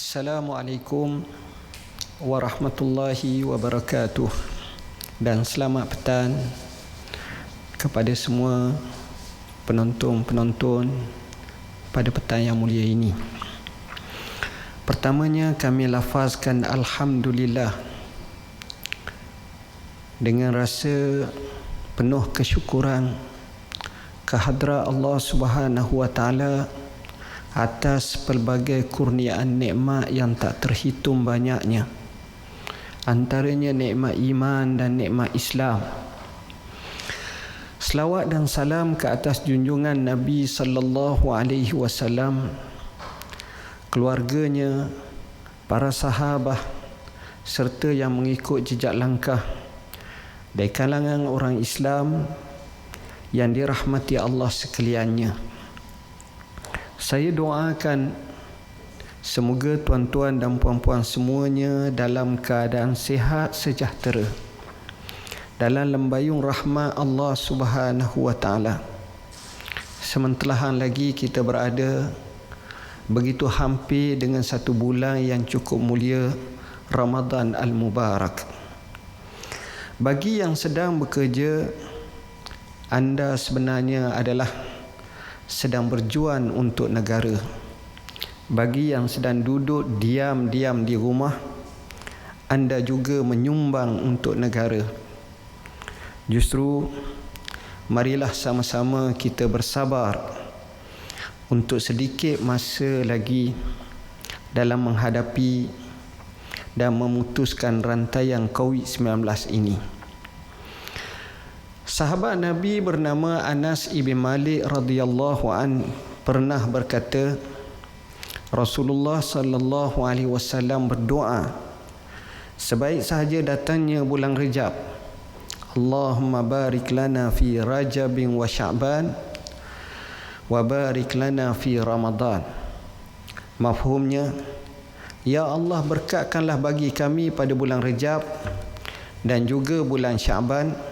Assalamualaikum warahmatullahi wabarakatuh, dan selamat petang kepada semua penonton-penonton pada petang yang mulia ini. Pertamanya kami lafazkan Alhamdulillah dengan rasa penuh kesyukuran kehadrat Allah Subhanahu wa taala atas pelbagai kurniaan nikmat yang tak terhitung banyaknya, antaranya nikmat iman dan nikmat Islam. Selawat dan salam ke atas junjungan Nabi sallallahu alaihi wasallam, keluarganya, para sahabat serta yang mengikut jejak langkah dari kalangan orang Islam yang dirahmati Allah sekaliannya. Saya doakan semoga tuan-tuan dan puan-puan semuanya dalam keadaan sihat sejahtera, dalam lembayung rahmat Allah Subhanahu wa taala. Sementelahan lagi kita berada begitu hampir dengan satu bulan yang cukup mulia, Ramadan Al-Mubarak. Bagi yang sedang bekerja, anda sebenarnya adalah sedang berjuang untuk negara. Bagi yang sedang duduk diam-diam di rumah, anda juga menyumbang untuk negara. Justru marilah sama-sama kita bersabar untuk sedikit masa lagi dalam menghadapi dan memutuskan rantaian COVID-19 ini. Sahabat Nabi bernama Anas ibn Malik radhiyallahu an pernah berkata, Rasulullah sallallahu alaihi wasallam berdoa sebaik sahaja datangnya bulan Rejab, Allahumma barik lana fi Rajabin wa Sya'ban wa barik lana fi Ramadan. Mafhumnya, ya Allah, berkatkanlah bagi kami pada bulan Rejab dan juga bulan Sya'ban,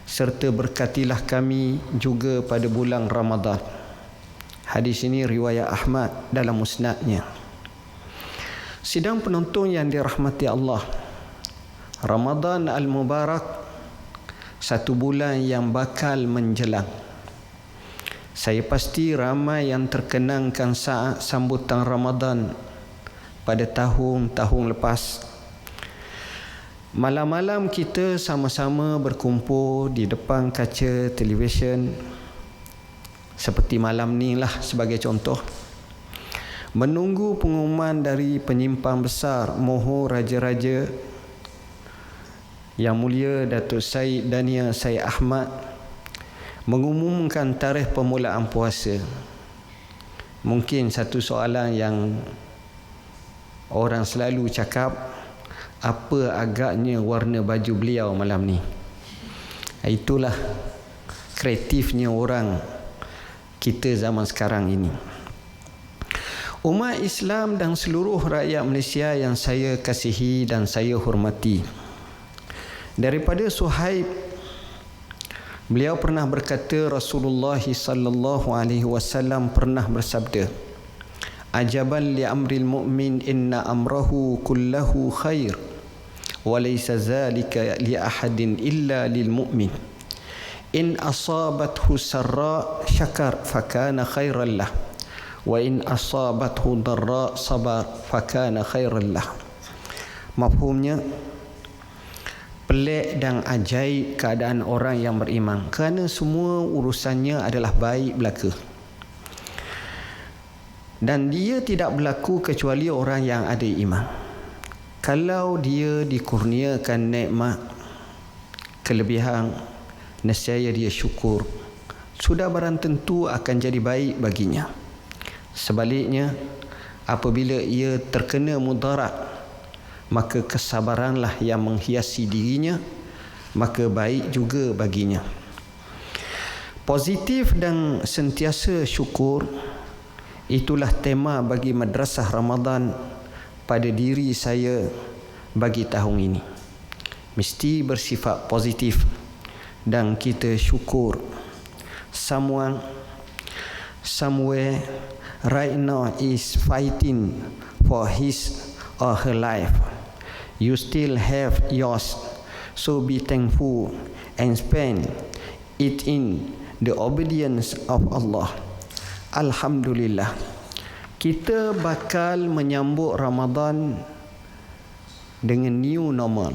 serta berkatilah kami juga pada bulan Ramadan. Hadis ini riwayat Ahmad dalam musnadnya. Sidang penonton yang dirahmati Allah, Ramadan Al-Mubarak, satu bulan yang bakal menjelang. Saya pasti ramai yang terkenangkan saat sambutan Ramadan pada tahun-tahun lepas. Malam-malam kita sama-sama berkumpul di depan kaca televisyen, seperti malam ni lah sebagai contoh, menunggu pengumuman dari penyimpan besar Moho Raja-Raja Yang Mulia Datuk Syed Dania Syed Ahmad mengumumkan tarikh permulaan puasa. Mungkin satu soalan yang orang selalu cakap, apa agaknya warna baju beliau malam ni? Itulah kreatifnya orang kita zaman sekarang ini. Umat Islam dan seluruh rakyat Malaysia yang saya kasihi dan saya hormati, daripada Suhaib, beliau pernah berkata, Rasulullah sallallahu alaihi wasallam pernah bersabda, ajaban li amril mu'min inna amrahu kullahu khair wa laysa zalika li ahadin illa lil mu'min in asabathu sarra syakar fakana khairan lah wa in asabathu darra sabar fakana khairan lah. Mafhumnya, pelik dan ajaib keadaan orang yang beriman, kerana semua urusannya adalah baik belaka, dan dia tidak berlaku kecuali orang yang ada iman. Kalau dia dikurniakan nikmat, kelebihan, nescaya dia syukur, sudah barang tentu akan jadi baik baginya. Sebaliknya, apabila ia terkena mudarat, maka kesabaranlah yang menghiasi dirinya, maka baik juga baginya. Positif dan sentiasa syukur, itulah tema bagi Madrasah Ramadan pada diri saya bagi tahun ini. Mesti bersifat positif dan kita syukur. Someone, somewhere, right now is fighting for his or her life. You still have yours, so be thankful and spend it in the obedience of Allah. Alhamdulillah. Kita bakal menyambut Ramadan dengan new normal.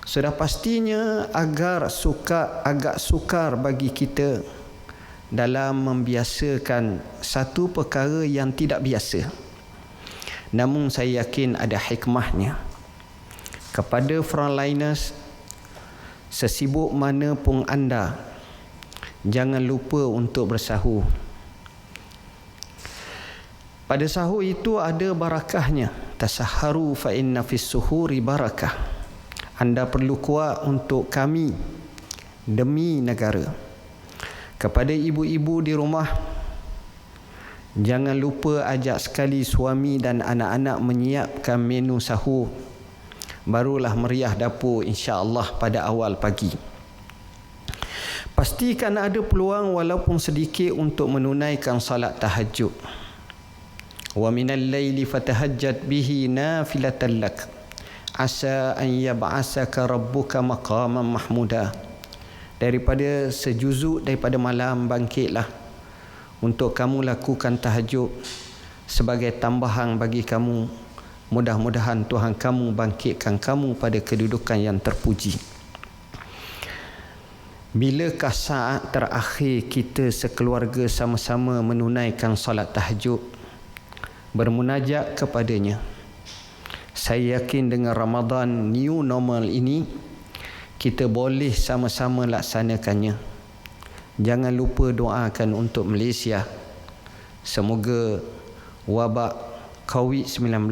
Sudah pastinya agak sukar bagi kita dalam membiasakan satu perkara yang tidak biasa. Namun saya yakin ada hikmahnya. Kepada frontliners, sesibuk mana pun anda, jangan lupa untuk bersahur. Pada sahur itu ada barakahnya. Tasahharu fa inna fis suhuri barakah. Anda perlu kuat untuk kami demi negara. Kepada ibu-ibu di rumah, jangan lupa ajak sekali suami dan anak-anak menyiapkan menu sahur. Barulah meriah dapur insya-Allah pada awal pagi. Pastikan ada peluang walaupun sedikit untuk menunaikan salat tahajud. Wa minal laili fatahajjat bihi nafilatan lak asa an yab'asaka rabbuka maqaman mahmuda. Daripada sejuzuk daripada malam, bangkitlah untuk kamu lakukan tahajud sebagai tambahan bagi kamu. Mudah-mudahan Tuhan kamu bangkitkan kamu pada kedudukan yang terpuji. Bilakah saat terakhir kita sekeluarga sama-sama menunaikan salat tahajud, bermunajat kepadanya? Saya yakin dengan Ramadan new normal ini, kita boleh sama-sama laksanakannya. Jangan lupa doakan untuk Malaysia. Semoga wabak COVID-19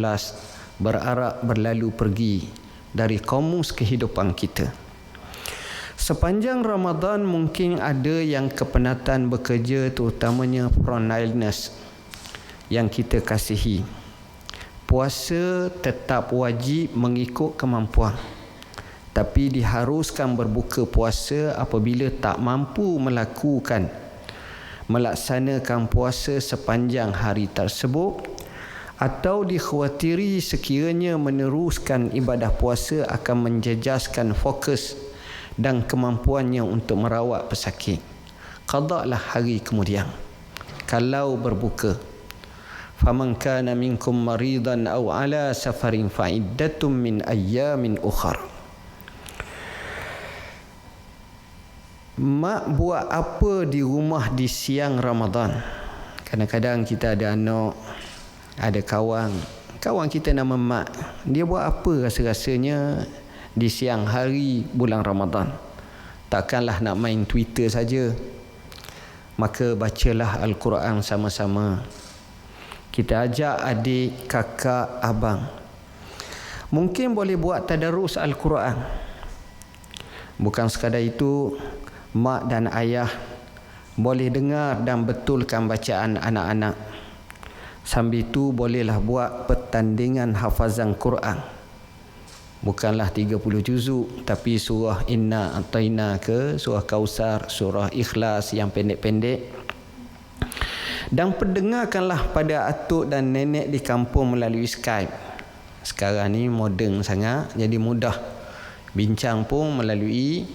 berarak berlalu pergi dari kamus kehidupan kita. Sepanjang Ramadan mungkin ada yang kepenatan bekerja, terutamanya frontliners yang kita kasihi. Puasa tetap wajib mengikut kemampuan, tapi diharuskan berbuka puasa apabila tak mampu melaksanakan puasa sepanjang hari tersebut, atau dikhawatiri sekiranya meneruskan ibadah puasa akan menjejaskan fokus dan kemampuannya untuk merawat pesakit. Qada'lah hari kemudian kalau berbuka. Faman kana minkum maridan aw ala safarin fa iddatun min ayyamin ukhra. Mak buat apa di rumah di siang Ramadan? Kadang-kadang kita ada anak, ada kawan kita nama mak. Dia buat apa rasa-rasanya di siang hari bulan Ramadan? Takkanlah nak main Twitter saja. Maka bacalah Al-Quran sama-sama. Kita ajak adik, kakak, abang. Mungkin boleh buat tadarus Al-Quran. Bukan sekadar itu, mak dan ayah boleh dengar dan betulkan bacaan anak-anak. Sambil itu bolehlah buat pertandingan hafazan Quran. Bukanlah 30 juzuk, tapi surah Inna Ataina ke, surah Kausar, surah Ikhlas yang pendek-pendek. Dan pendengarkanlah pada atuk dan nenek di kampung melalui Skype. Sekarang ni moden sangat, jadi mudah bincang pun melalui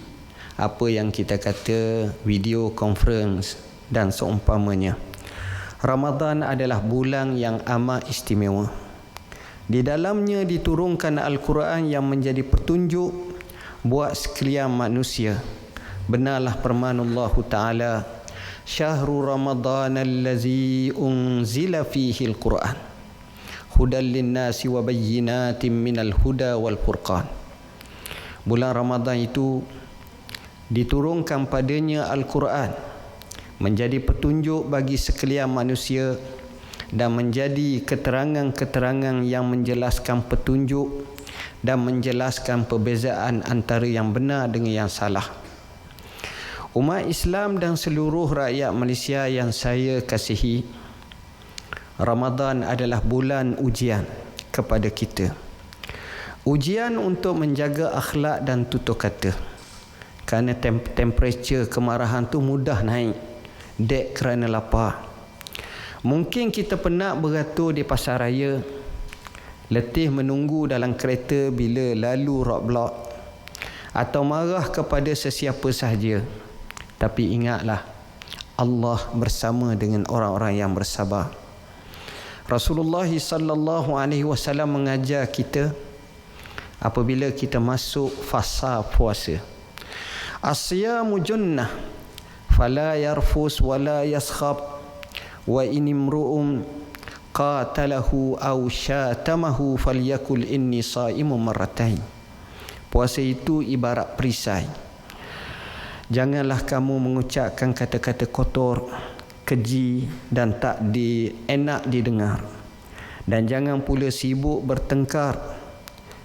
apa yang kita kata video conference dan seumpamanya. Ramadan adalah bulan yang amat istimewa. Di dalamnya diturunkan Al-Quran yang menjadi petunjuk buat sekalian manusia. Benarlah firman Allah Ta'ala, Syahrul Ramadan allazi unzila fihi al-Quran hudan linnasi wa bayyinatin minal huda wal furqan. Bulan Ramadan itu diturunkan padanya Al-Quran menjadi petunjuk bagi sekalian manusia dan menjadi keterangan-keterangan yang menjelaskan petunjuk dan menjelaskan perbezaan antara yang benar dengan yang salah. Umat Islam dan seluruh rakyat Malaysia yang saya kasihi, Ramadan adalah bulan ujian kepada kita. Ujian untuk menjaga akhlak dan tutur kata. Kerana temperature kemarahan tu mudah naik. Dek kerana lapar. Mungkin kita penat beratur di pasar raya, letih menunggu dalam kereta bila lalu roadblock, atau marah kepada sesiapa sahaja. Tapi ingatlah, Allah bersama dengan orang-orang yang bersabar. Rasulullah sallallahu alaihi wasallam mengajar kita apabila kita masuk fasa puasa, asyamu junnah fala yarfus wala yaskhab wa inimru'um qatalahu aw syatamahu falyakul inni shaimun marratain. Puasa itu ibarat perisai. Janganlah kamu mengucapkan kata-kata kotor, keji dan tak enak didengar. Dan jangan pula sibuk bertengkar.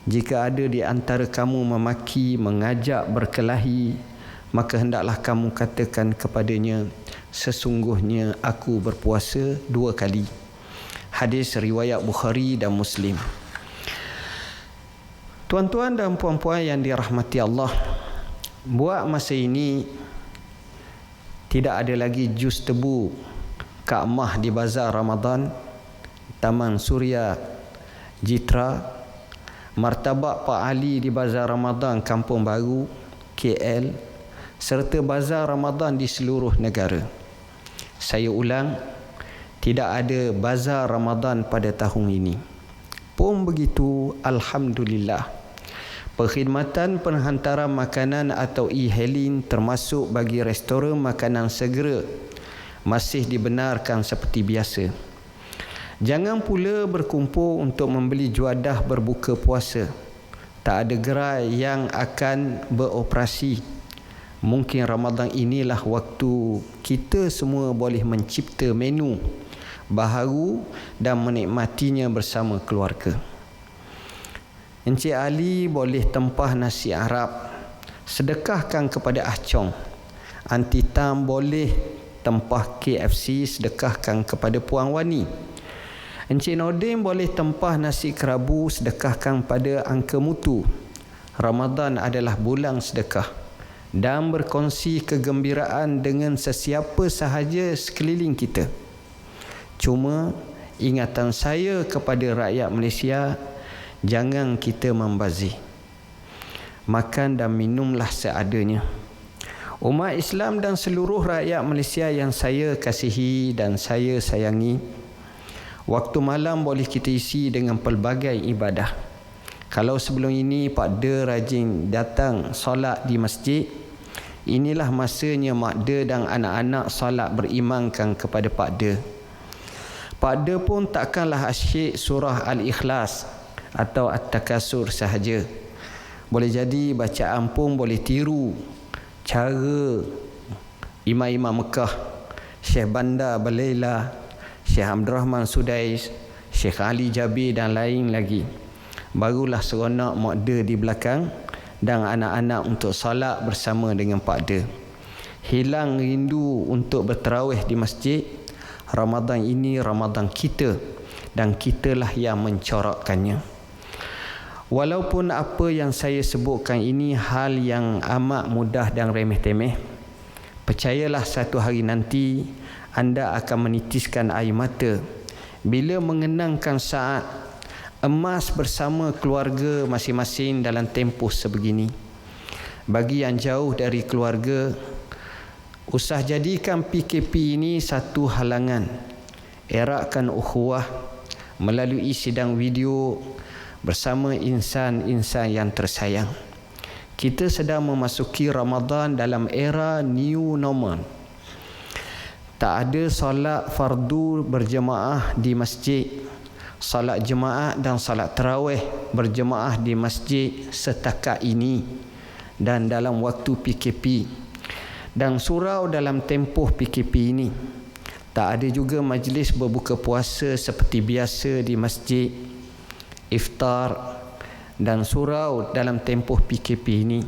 Jika ada di antara kamu memaki, mengajak berkelahi, maka hendaklah kamu katakan kepadanya, sesungguhnya aku berpuasa 2 kali. Hadis riwayat Bukhari dan Muslim. Tuan-tuan dan puan-puan yang dirahmati Allah, buat masa ini tidak ada lagi jus tebu Kak Mah di Bazar Ramadan, Taman Suria Jitra, Martabak Pak Ali di Bazar Ramadan Kampung Baru KL, serta Bazar Ramadan di seluruh negara. Saya ulang, tidak ada Bazar Ramadan pada tahun ini. Pun begitu, alhamdulillah, perkhidmatan penghantaran makanan atau e-hailing termasuk bagi restoran makanan segera masih dibenarkan seperti biasa. Jangan pula berkumpul untuk membeli juadah berbuka puasa. Tak ada gerai yang akan beroperasi. Mungkin Ramadan inilah waktu kita semua boleh mencipta menu baharu dan menikmatinya bersama keluarga. Encik Ali boleh tempah nasi Arab, sedekahkan kepada Ah Chong. Aunty Tam boleh tempah KFC, sedekahkan kepada Puan Wani. Encik Nordin boleh tempah nasi kerabu, sedekahkan pada Angka Mutu. Ramadan adalah bulan sedekah dan berkongsi kegembiraan dengan sesiapa sahaja sekeliling kita. Cuma ingatan saya kepada rakyat Malaysia, jangan kita membazir. Makan dan minumlah seadanya. Umat Islam dan seluruh rakyat Malaysia yang saya kasihi dan saya sayangi, waktu malam boleh kita isi dengan pelbagai ibadah. Kalau sebelum ini Pak De rajin datang solat di masjid, inilah masanya Mak De dan anak-anak solat berimankan kepada Pak De. Pak De pun takkanlah asyik surah Al-Ikhlas atau At-Takasur sahaja. Boleh jadi bacaan pun boleh tiru cara imam-imam Mekah, Syekh Bandar Belaila, Syekh Abdul Rahman Sudais, Syekh Ali Jabir dan lain lagi. Barulah seronok Mak De di belakang dan anak-anak untuk solat bersama dengan Pak De. Hilang rindu untuk berterawih di masjid. Ramadan ini Ramadan kita dan kitalah yang mencorakkannya. Walaupun apa yang saya sebutkan ini hal yang amat mudah dan remeh-temeh, percayalah satu hari nanti anda akan menitiskan air mata bila mengenangkan saat emas bersama keluarga masing-masing dalam tempoh sebegini. Bagi yang jauh dari keluarga, usah jadikan PKP ini satu halangan. Eratkan ukhuwah melalui sidang video bersama insan-insan yang tersayang. Kita sedang memasuki Ramadan dalam era new normal. Tak ada solat fardu berjemaah di masjid, solat jemaah dan solat tarawih berjemaah di masjid setakat ini dan dalam waktu PKP dan surau dalam tempoh PKP ini. Tak ada juga majlis berbuka puasa seperti biasa di masjid, iftar dan surau dalam tempoh PKP ini.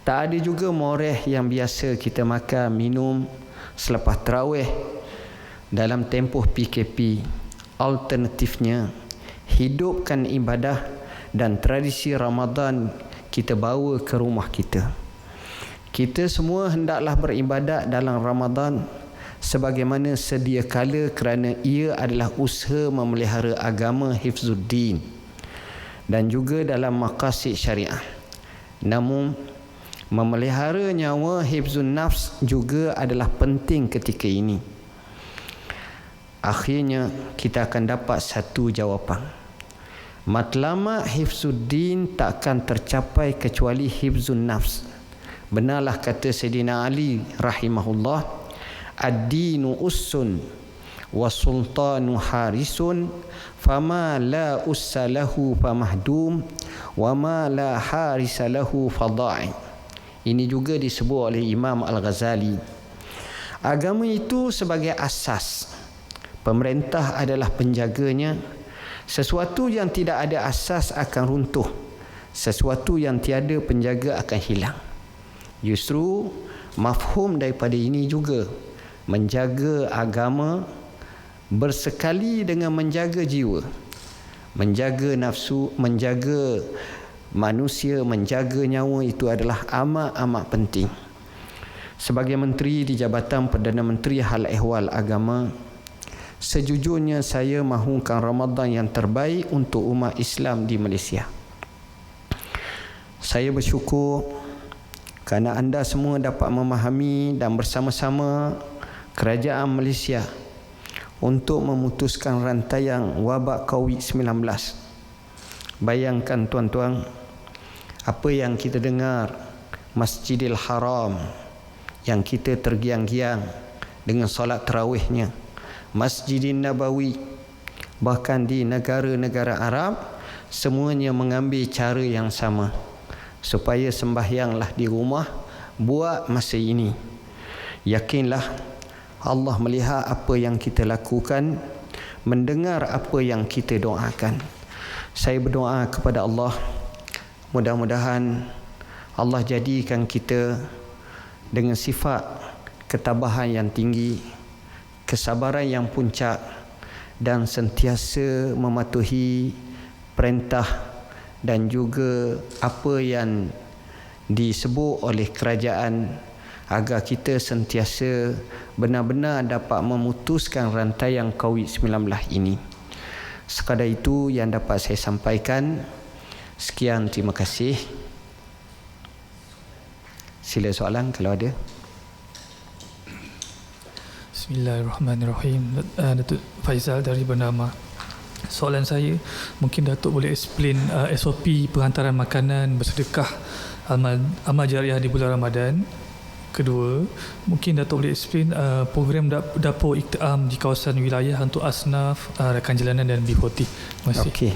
Tak ada juga moreh yang biasa kita makan minum selepas tarawih dalam tempoh PKP. Alternatifnya, hidupkan ibadah dan tradisi Ramadan kita bawa ke rumah kita. Kita semua hendaklah beribadat dalam Ramadan sebagaimana sedia kala kerana ia adalah usaha memelihara agama hifzuddin dan juga dalam maqasid syariah. Namun memelihara nyawa hifzun nafs juga adalah penting ketika ini. Akhirnya kita akan dapat satu jawapan. Matlamat hifzuddin takkan tercapai kecuali hifzun nafs. Benarlah kata Sayyidina Ali rahimahullah, ad-dinu ussun wa sultanu harisun fama la ussalahu famahdum wa ma la harisalahu fada'i. Ini juga disebut oleh Imam Al-Ghazali. Agama itu sebagai asas, pemerintah adalah penjaganya. Sesuatu yang tidak ada asas akan runtuh, sesuatu yang tiada penjaga akan hilang. Justru mafhum daripada ini juga menjaga agama bersekali dengan menjaga jiwa, menjaga nafsu, menjaga manusia, menjaga nyawa, itu adalah amat-amat penting. Sebagai menteri di Jabatan Perdana Menteri Hal Ehwal Agama, sejujurnya saya mahukan Ramadan yang terbaik untuk umat Islam di Malaysia. Saya bersyukur kerana anda semua dapat memahami dan bersama-sama kerajaan Malaysia untuk memutuskan rantaian wabak COVID-19. Bayangkan tuan-tuan, apa yang kita dengar, Masjidil Haram yang kita tergiang-giang dengan solat tarawihnya, Masjidin Nabawi, bahkan di negara-negara Arab, semuanya mengambil cara yang sama supaya sembahyanglah di rumah buat masa ini. Yakinlah Allah melihat apa yang kita lakukan, mendengar apa yang kita doakan. Saya berdoa kepada Allah, mudah-mudahan Allah jadikan kita dengan sifat ketabahan yang tinggi, kesabaran yang puncak, dan sentiasa mematuhi perintah dan juga apa yang disebut oleh kerajaan, agar kita sentiasa benar-benar dapat memutuskan rantaian COVID-19 ini. Sekadar itu yang dapat saya sampaikan. Sekian, terima kasih. Sila soalan kalau ada. Bismillahirrahmanirrahim. Datuk Faizal dari Bernama. Soalan saya, mungkin Datuk boleh explain SOP penghantaran makanan bersedekah amal jariah di bulan Ramadan. Kedua, mungkin Datuk boleh explain program dapur iktiam di kawasan wilayah untuk asnaf, rakan jalanan dan B40. Terima kasih. Okey.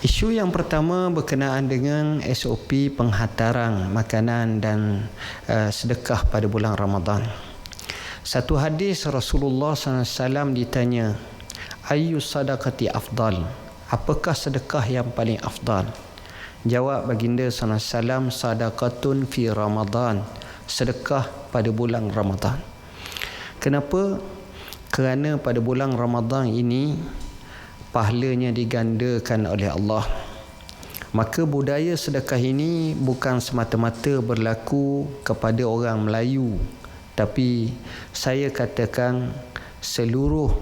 Isu yang pertama berkenaan dengan SOP penghantaran makanan dan sedekah pada bulan Ramadan. Satu hadis Rasulullah SAW ditanya, ayyu sadaqati afdal? Apakah sedekah yang paling afdal? Jawab baginda SAW, sadaqatun fi Ramadan, sedekah pada bulan Ramadan. Kenapa? Kerana pada bulan Ramadan ini pahalanya digandakan oleh Allah. Maka budaya sedekah ini bukan semata-mata berlaku kepada orang Melayu, tapi saya katakan seluruh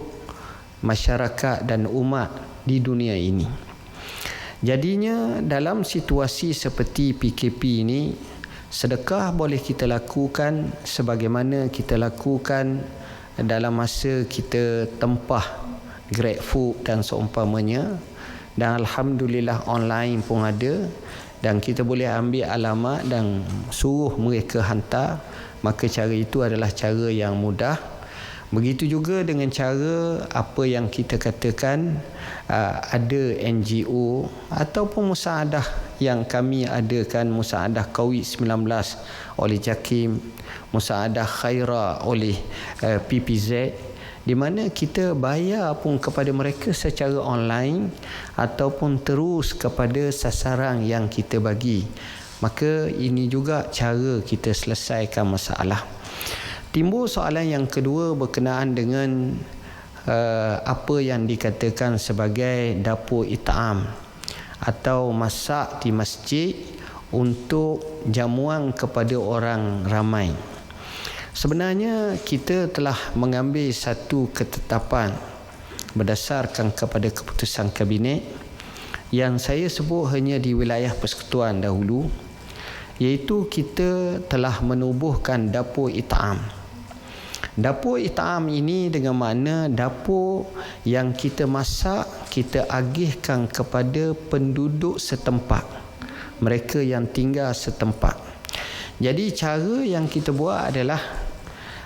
masyarakat dan umat di dunia ini. Jadinya dalam situasi seperti PKP ini, sedekah boleh kita lakukan sebagaimana kita lakukan dalam masa kita tempah GrabFood dan seumpamanya, dan alhamdulillah online pun ada, dan kita boleh ambil alamat dan suruh mereka hantar. Maka cara itu adalah cara yang mudah. Begitu juga dengan cara apa yang kita katakan ada NGO ataupun musaadah yang kami adakan, musaadah COVID-19 oleh JAKIM, musaadah Khaira oleh PPZ, di mana kita bayar pun kepada mereka secara online ataupun terus kepada sasaran yang kita bagi. Maka ini juga cara kita selesaikan masalah. Timbul soalan yang kedua berkenaan dengan apa yang dikatakan sebagai dapur it'am atau masak di masjid untuk jamuan kepada orang ramai. Sebenarnya kita telah mengambil satu ketetapan berdasarkan kepada keputusan kabinet yang saya sebut hanya di wilayah persekutuan dahulu, iaitu kita telah menubuhkan dapur it'am. Dapur it'am ini dengan makna dapur yang kita masak, kita agihkan kepada penduduk setempat, mereka yang tinggal setempat. Jadi cara yang kita buat adalah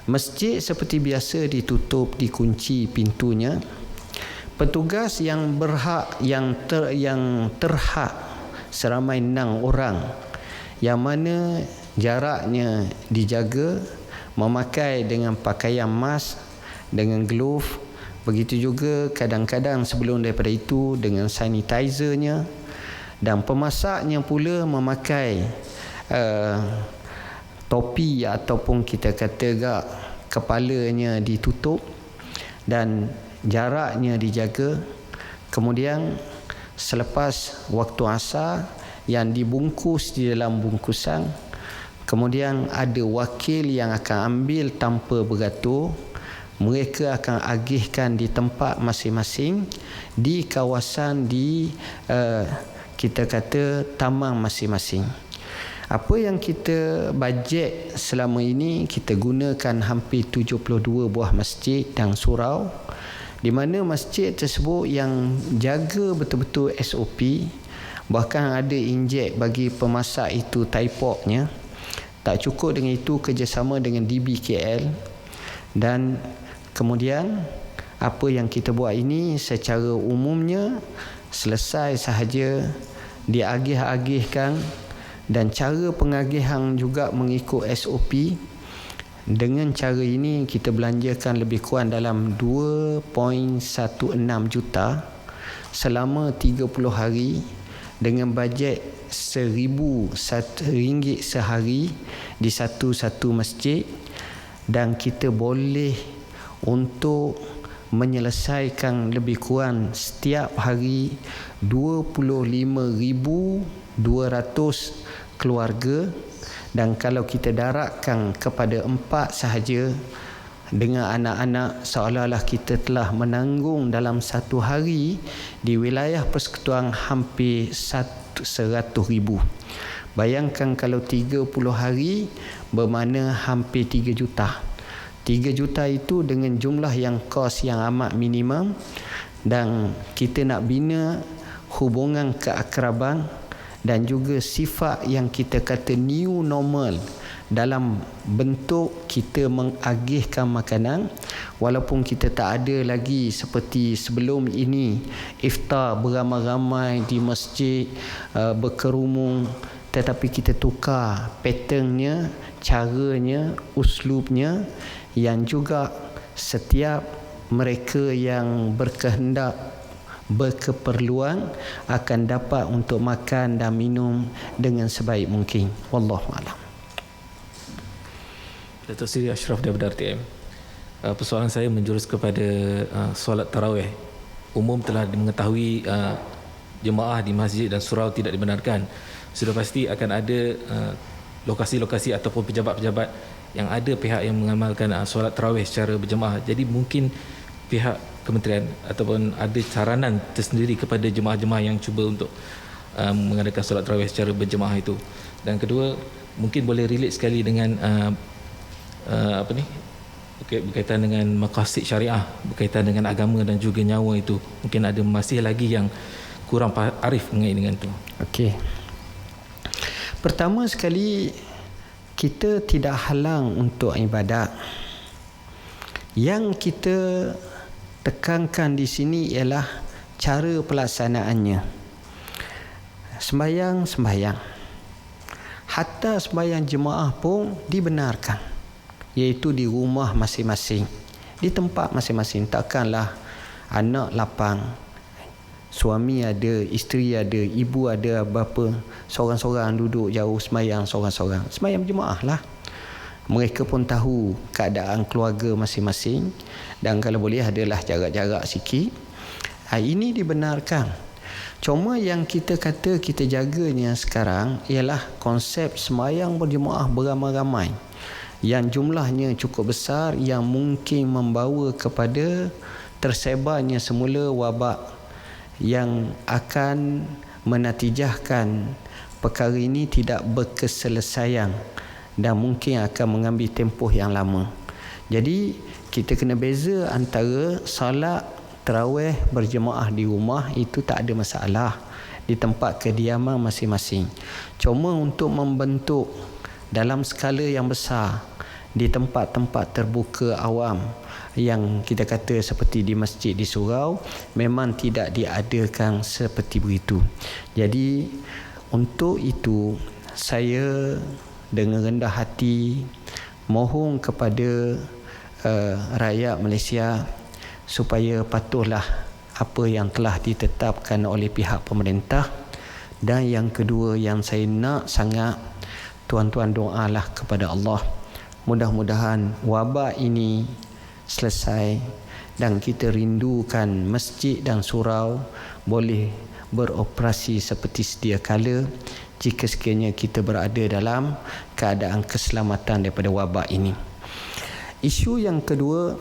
masjid seperti biasa ditutup, dikunci pintunya. Petugas yang berhak, yang terhak seramai 6 orang, yang mana jaraknya dijaga, memakai dengan pakaian mask, dengan glove. Begitu juga kadang-kadang sebelum daripada itu dengan sanitizernya. Dan pemasaknya pula memakai topi ataupun kita kata gak kepalanya ditutup dan jaraknya dijaga. Kemudian selepas waktu asar yang dibungkus di dalam bungkusan, kemudian ada wakil yang akan ambil tanpa beratur. Mereka akan agihkan di tempat masing-masing di kawasan kita kata taman masing-masing. Apa yang kita bajet selama ini, kita gunakan hampir 72 buah masjid dan surau, di mana masjid tersebut yang jaga betul-betul SOP. Bahkan ada injek bagi pemasak itu taipoknya. Tak cukup dengan itu, kerjasama dengan DBKL. Dan kemudian apa yang kita buat ini secara umumnya selesai sahaja diagih-agihkan, dan cara pengagihan juga mengikut SOP. Dengan cara ini kita belanjakan lebih kurang dalam 2.16 juta selama 30 hari dengan bajet RM1,000 sehari di satu-satu masjid, dan kita boleh untuk menyelesaikan lebih kurang setiap hari 25,200 keluarga. Dan kalau kita daratkan kepada 4 sahaja dengan anak-anak, seolah-olah kita telah menanggung dalam satu hari di wilayah persekutuan hampir 100,000. Bayangkan kalau 30 hari bermakna hampir 3 juta. 3 juta itu dengan jumlah yang kos yang amat minimum, dan kita nak bina hubungan keakraban dan juga sifat yang kita kata new normal dalam bentuk kita mengagihkan makanan. Walaupun kita tak ada lagi seperti sebelum ini iftar beramai-ramai di masjid, berkerumun, tetapi kita tukar patternnya, caranya, uslubnya, yang juga setiap mereka yang berkehendak, berkeperluan akan dapat untuk makan dan minum dengan sebaik mungkin. Wallahu a'lam. Datuk Seri Ashraf daripada RTM. Persoalan saya menjurus kepada solat tarawih. Umum telah mengetahui jemaah di masjid dan surau tidak dibenarkan. Sudah pasti akan ada lokasi-lokasi ataupun pejabat-pejabat yang ada pihak yang mengamalkan solat tarawih secara berjemaah. Jadi mungkin pihak kementerian ataupun ada saranan tersendiri kepada jemaah-jemaah yang cuba untuk mengadakan solat tarawih secara berjemaah itu. Dan kedua, mungkin boleh relate sekali dengan berkaitan dengan maqasid syariah, berkaitan dengan agama dan juga nyawa itu. Mungkin ada masih lagi yang kurang arif mengenai dengan itu. Okey. Pertama sekali, kita tidak halang untuk ibadat. Yang kita tekankan di sini ialah cara pelaksanaannya. Sembahyang. Hatta sembahyang jemaah pun dibenarkan, iaitu di rumah masing-masing, di tempat masing-masing. Takkanlah anak lapang, suami ada, isteri ada, ibu ada, bapa, seorang-seorang duduk jauh sembahyang seorang-seorang. Sembahyang jemaah lah. Mereka pun tahu keadaan keluarga masing-masing, dan kalau boleh adalah jarak-jarak sikit. Ini dibenarkan. Cuma yang kita kata kita jaganya sekarang ialah konsep sembahyang berjemaah beramai-ramai. yang jumlahnya cukup besar, yang mungkin membawa kepada tersebarnya semula wabak yang akan menatijahkan perkara ini tidak berkeselesaian dan mungkin akan mengambil tempoh yang lama. Jadi kita kena beza antara solat tarawih berjemaah di rumah, itu tak ada masalah di tempat kediaman masing-masing. Cuma untuk membentuk dalam skala yang besar di tempat-tempat terbuka awam yang kita kata seperti di masjid di surau, memang tidak diadakan seperti begitu. Jadi untuk itu saya dengan rendah hati mohon kepada rakyat Malaysia supaya patuhlah apa yang telah ditetapkan oleh pihak pemerintah. Dan yang kedua yang saya nak sangat, tuan-tuan doalah kepada Allah, mudah-mudahan wabak ini selesai dan kita rindukan masjid dan surau boleh beroperasi seperti sedia kala jika sekiranya kita berada dalam keadaan keselamatan daripada wabak ini. Isu yang kedua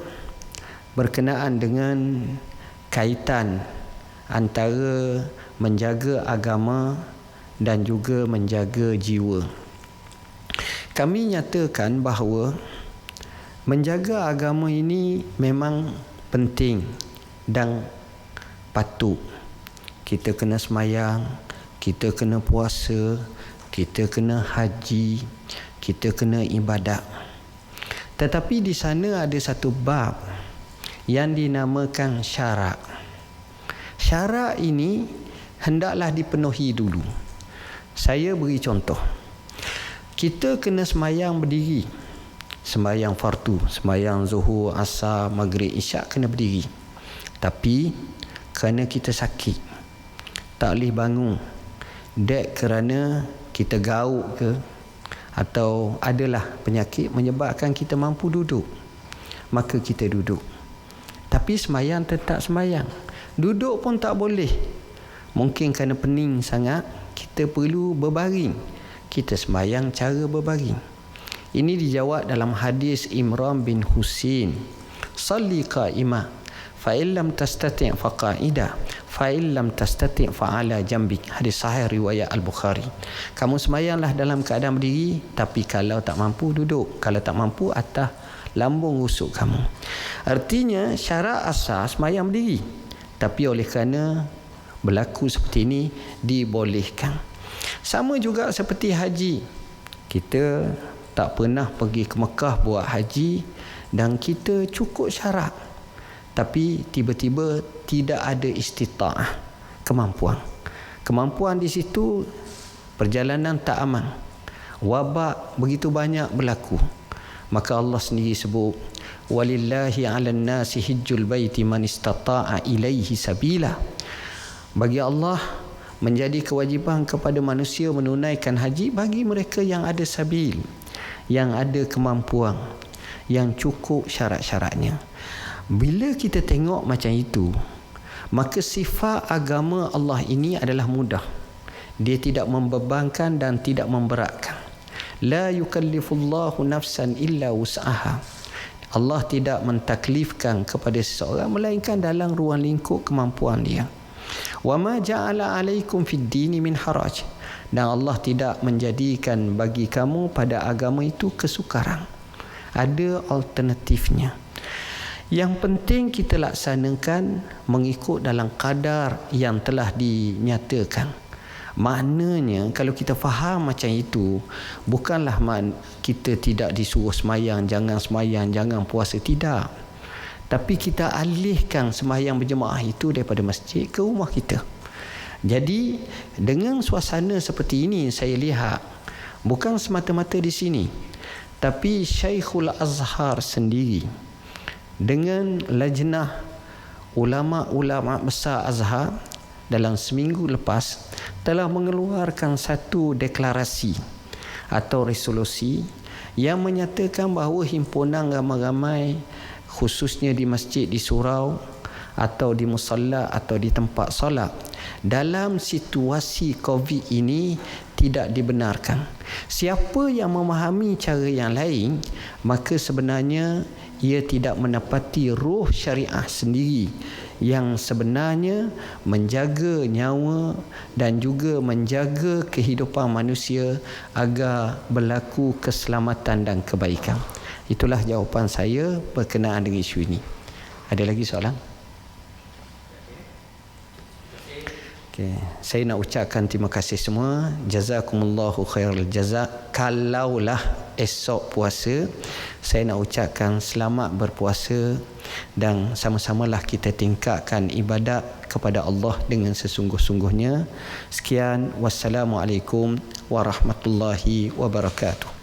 berkenaan dengan kaitan antara menjaga agama dan juga menjaga jiwa. Kami nyatakan bahawa menjaga agama ini memang penting dan patut. Kita kena semayang, kita kena puasa, kita kena haji, kita kena ibadat. Tetapi di sana ada satu bab yang dinamakan syarak. Syarak ini hendaklah dipenuhi dulu. Saya beri contoh. Kita kena semayang berdiri. Sembahyang fardu, sembahyang zuhur, asar, maghrib, isyak kena berdiri. Tapi kerana kita sakit, tak boleh bangun, dek kerana kita gauk ke, atau adalah penyakit menyebabkan kita mampu duduk, maka kita duduk. Tapi sembahyang tetap sembahyang. Duduk pun tak boleh. Mungkin kerana pening sangat, kita perlu berbaring. Kita sembahyang cara berbaring. Ini dijawab dalam hadis Imran bin Husain. Salli qa'imah, fa in lam tastati' fa qa'ida, fa in lam tastati' fa 'ala jambik. Hadis sahih riwayat Al-Bukhari. Kamu sembahyanglah dalam keadaan berdiri, tapi kalau tak mampu duduk, kalau tak mampu atas lambung rusuk kamu. Artinya syarat asas sembahyang berdiri, tapi oleh kerana berlaku seperti ini dibolehkan. Sama juga seperti haji. Kita tak pernah pergi ke Mekah buat haji dan kita cukup syarat, tapi tiba-tiba tidak ada istita'ah, kemampuan di situ, perjalanan tak aman, wabak begitu banyak berlaku. Maka Allah sendiri sebut, walillahi 'alan nasi hijjul baiti man istata'a ilaihi sabila. Bagi Allah menjadi kewajiban kepada manusia menunaikan haji bagi mereka yang ada sabil, yang ada kemampuan, yang cukup syarat-syaratnya. Bila kita tengok macam itu, maka sifat agama Allah ini adalah mudah. Dia tidak membebankan dan tidak memberatkan. La yukallifullahu nafsan illa wus'aha. Allah tidak mentaklifkan kepada seseorang melainkan dalam ruang lingkup kemampuan dia. Wa ma ja'ala 'alaikum fid dini min haraj. Dan Allah tidak menjadikan bagi kamu pada agama itu kesukaran. Ada alternatifnya. Yang penting kita laksanakan mengikut dalam kadar yang telah dinyatakan. Maknanya kalau kita faham macam itu, bukanlah kita tidak disuruh semayang, jangan semayang, jangan puasa, tidak. Tapi kita alihkan semayang berjemaah itu daripada masjid ke rumah kita. Jadi dengan suasana seperti ini saya lihat bukan semata-mata di sini, tapi Syekhul Azhar sendiri dengan lajnah ulama-ulama besar Azhar dalam seminggu lepas telah mengeluarkan satu deklarasi atau resolusi yang menyatakan bahawa himpunan ramai-ramai khususnya di masjid, di surau atau di musalla atau di tempat solat dalam situasi COVID ini tidak dibenarkan. Siapa yang memahami cara yang lain, maka sebenarnya ia tidak menepati ruh syariah sendiri yang sebenarnya menjaga nyawa dan juga menjaga kehidupan manusia agar berlaku keselamatan dan kebaikan. Itulah jawapan saya berkenaan dengan isu ini. Ada lagi soalan? Okay. Saya nak ucapkan terima kasih semua. Jazakumullahu khairul jazak. Kalaulah esok puasa, saya nak ucapkan selamat berpuasa dan sama-samalah kita tingkatkan ibadat kepada Allah dengan sesungguh-sungguhnya. Sekian, wassalamualaikum warahmatullahi wabarakatuh.